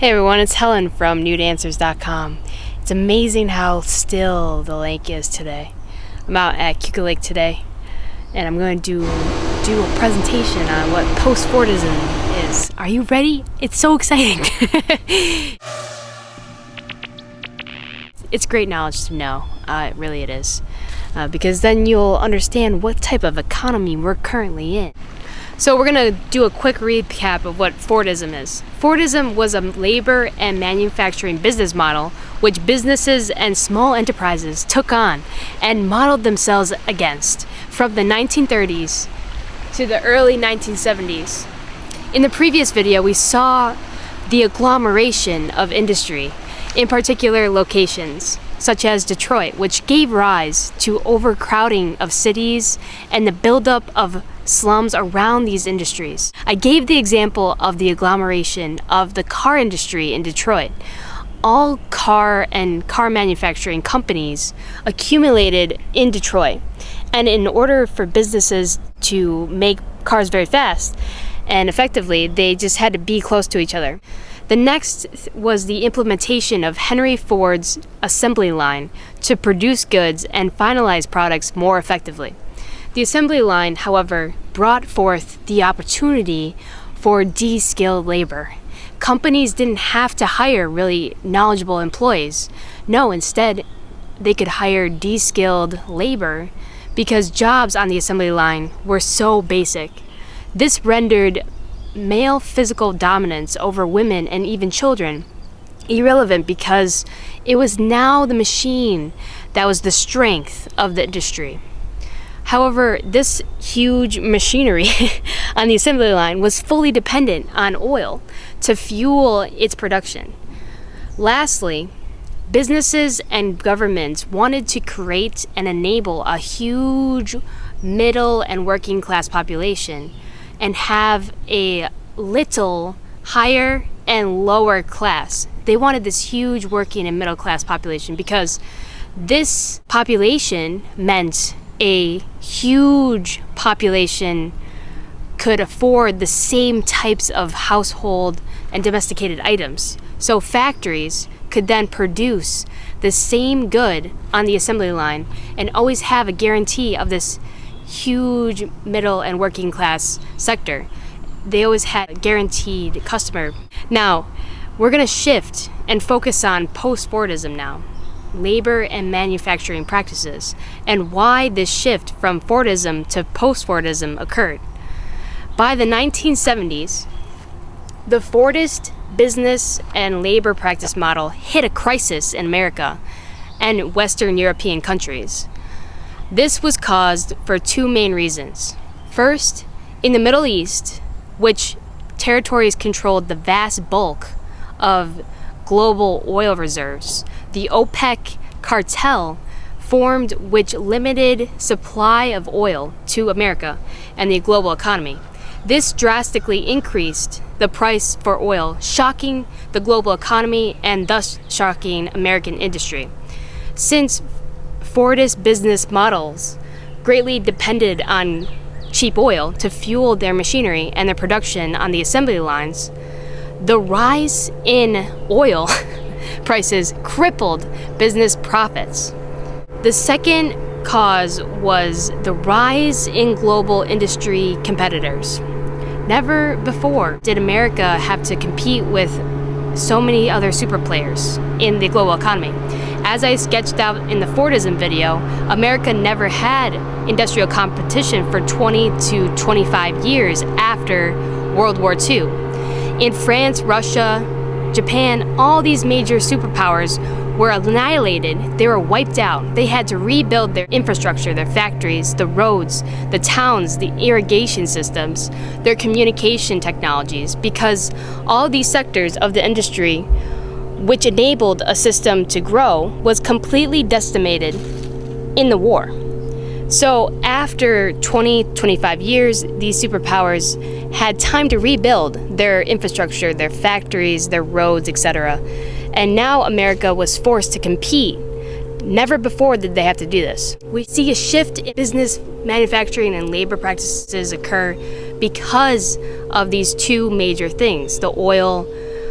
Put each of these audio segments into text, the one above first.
Hey everyone, it's Helen from nudeanswers.com. It's amazing how still the lake is today. I'm out at Cuca Lake today, and I'm going to do a presentation on what Post-Fordism is. Are you ready? It's so exciting. It's great knowledge to know. It is. Because then you'll understand what type of economy we're currently in. So we're going to do a quick recap of what Fordism is. Fordism was a labor and manufacturing business model which businesses and small enterprises took on and modeled themselves against from the 1930s to the early 1970s. In the previous video, we saw the agglomeration of industry in particular locations, such as Detroit, which gave rise to overcrowding of cities and the buildup of slums around these industries. I gave the example of the agglomeration of the car industry in Detroit. All car and car manufacturing companies accumulated in Detroit, and in order for businesses to make cars very fast and effectively, they just had to be close to each other. The next was the implementation of Henry Ford's assembly line to produce goods and finalize products more effectively. The assembly line, however, brought forth the opportunity for de-skilled labor. Companies didn't have to hire really knowledgeable employees. No, instead, they could hire de-skilled labor because jobs on the assembly line were so basic. This rendered male physical dominance over women and even children irrelevant because it was now the machine that was the strength of the industry. However, this huge machinery on the assembly line was fully dependent on oil to fuel its production. Lastly, businesses and governments wanted to create and enable a huge middle and working class population and have a little higher and lower class. They wanted this huge working and middle class population because this population meant a huge population could afford the same types of household and domesticated items. So factories could then produce the same good on the assembly line and always have a guarantee of this huge middle and working class sector. They always had a guaranteed customer. Now, we're going to shift and focus on Post-Fordism now, labor and manufacturing practices, and why this shift from Fordism to Post-Fordism occurred. By the 1970s, the Fordist business and labor practice model hit a crisis in America and Western European countries. This was caused for two main reasons. First, in the Middle East, which territories controlled the vast bulk of global oil reserves, the OPEC cartel formed which limited supply of oil to America and the global economy. This drastically increased the price for oil, shocking the global economy and thus shocking American industry. Since Fordist business models greatly depended on cheap oil to fuel their machinery and their production on the assembly lines, the rise in oil prices crippled business profits. The second cause was the rise in global industry competitors. Never before did America have to compete with so many other super players in the global economy. As I sketched out in the Fordism video, America never had industrial competition for 20 to 25 years after World War II. In France, Russia, Japan, all these major superpowers were annihilated. They were wiped out. They had to rebuild their infrastructure, their factories, the roads, the towns, the irrigation systems, their communication technologies, because all these sectors of the industry which enabled a system to grow was completely decimated in the war. So after 25 years, these superpowers had time to rebuild their infrastructure, their factories, their roads, etc. And now America was forced to compete. Never before did they have to do this. We see a shift in business, manufacturing, and labor practices occur because of these two major things, the oil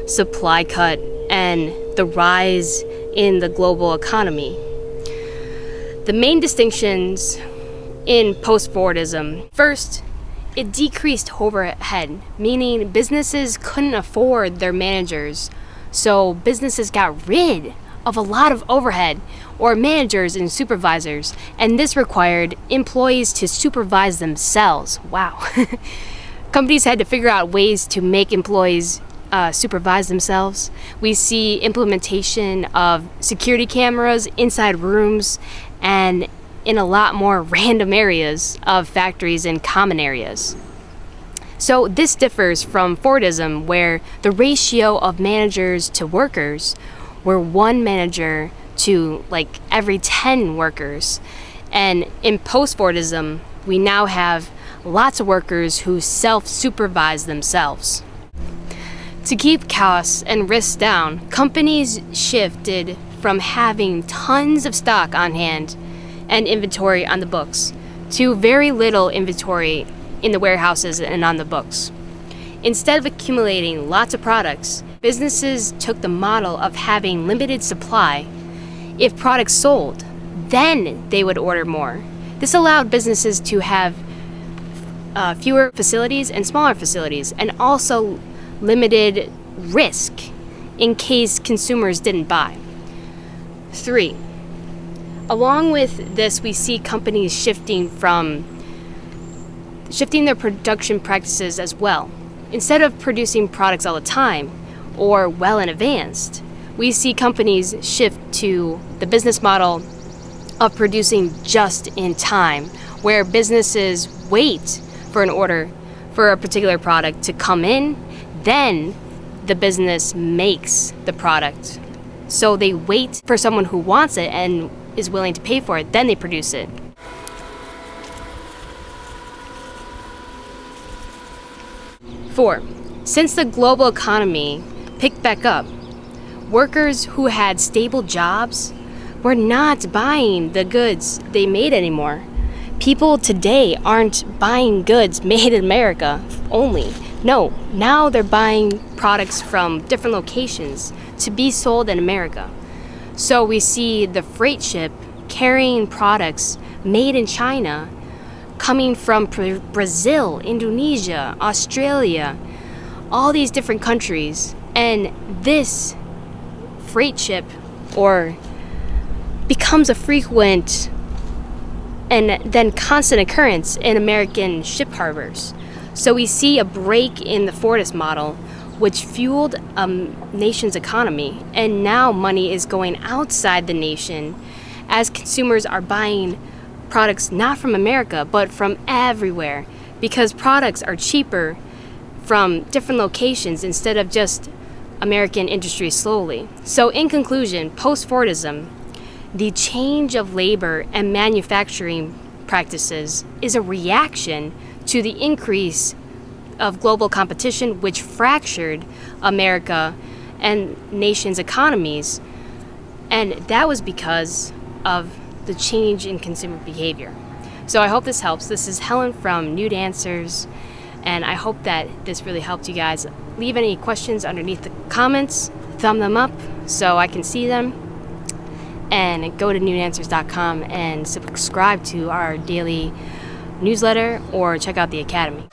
supply cut, and the rise in the global economy. The main distinctions in Post-Fordism: first, it decreased overhead, meaning businesses couldn't afford their managers, so businesses got rid of a lot of overhead, or managers and supervisors, and this required employees to supervise themselves. Wow. Companies had to figure out ways to make employees supervise themselves. We see implementation of security cameras inside rooms and in a lot more random areas of factories and common areas. So this differs from Fordism, where the ratio of managers to workers were one manager to like every 10 workers. And in Post-Fordism, we now have lots of workers who self-supervise themselves. To keep costs and risks down, companies shifted from having tons of stock on hand and inventory on the books to very little inventory in the warehouses and on the books. Instead of accumulating lots of products, businesses took the model of having limited supply. If products sold, then they would order more. This allowed businesses to have fewer facilities and smaller facilities, and also limited risk in case consumers didn't buy. 3. Along with this, we see companies shifting their production practices as well. Instead of producing products all the time or well in advance, we see companies shift to the business model of producing just in time, where businesses wait for an order for a particular product to come in, then the business makes the product. So they wait for someone who wants it and is willing to pay for it, then they produce it. 4. Since the global economy picked back up, workers who had stable jobs were not buying the goods they made anymore. People today aren't buying goods made in America only. No, now they're buying products from different locations to be sold in America. So we see the freight ship carrying products made in China coming from Brazil, Indonesia, Australia, all these different countries. And this freight ship becomes a frequent and then constant occurrence in American ship harbors. So we see a break in the Fordist model, which fueled a nation's economy, and now money is going outside the nation as consumers are buying products not from America but from everywhere, because products are cheaper from different locations instead of just American industry solely. So in conclusion, Post-Fordism, the change of labor and manufacturing practices, is a reaction to the increase of global competition, which fractured America and nations' economies. And that was because of the change in consumer behavior. So I hope this helps. This is Helen from Nude Answers, and I hope that this really helped you guys. Leave any questions underneath the comments, thumb them up so I can see them, and go to nudeanswers.com and subscribe to our daily newsletter or check out the Academy.